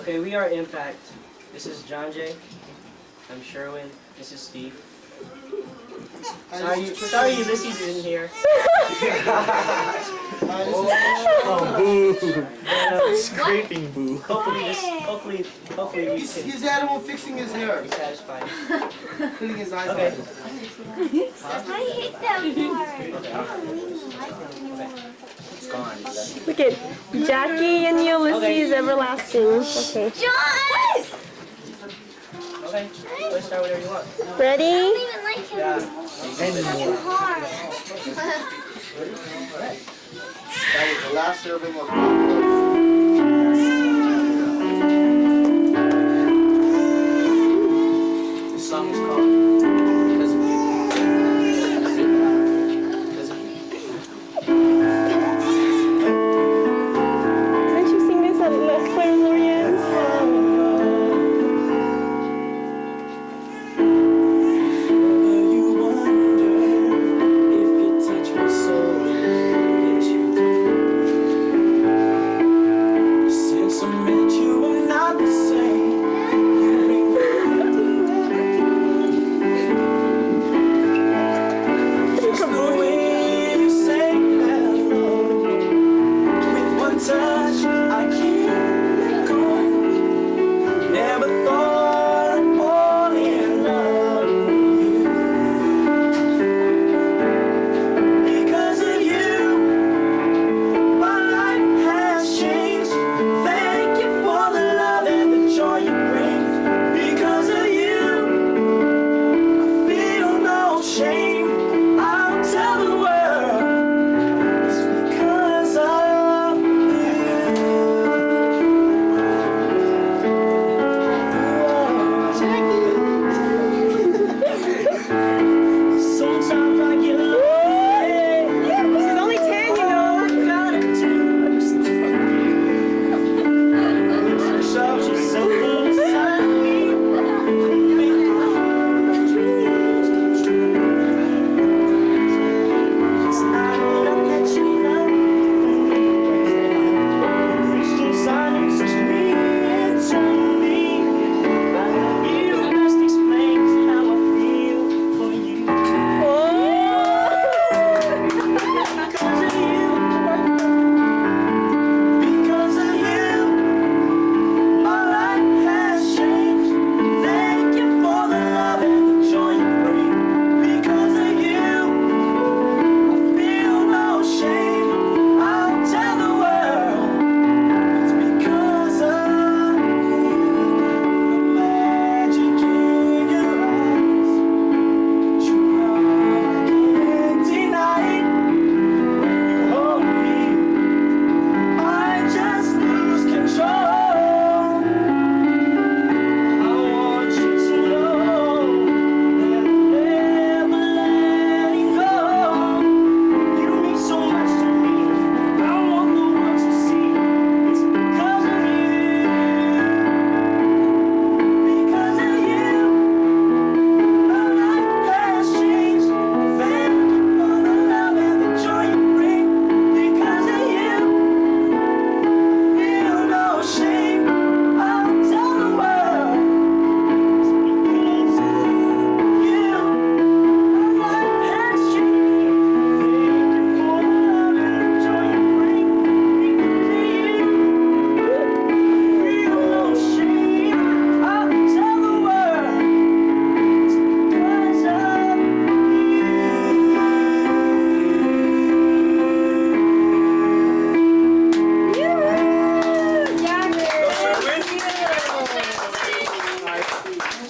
Okay, we are Impact. This is John Jay. I'm Sherwin. This is Steve. Sorry Ulysses isn't here. Scraping boo. Hopefully we can He's the animal fixing his hair. be satisfied. Cleaning his eyes. Okay. I hate that part. Look at Jackie and Ulysses everlasting. Okay. John! Okay. Let's start whatever you want. I Ready? don't even like him Yeah. anymore. It's hard. That was the last serving of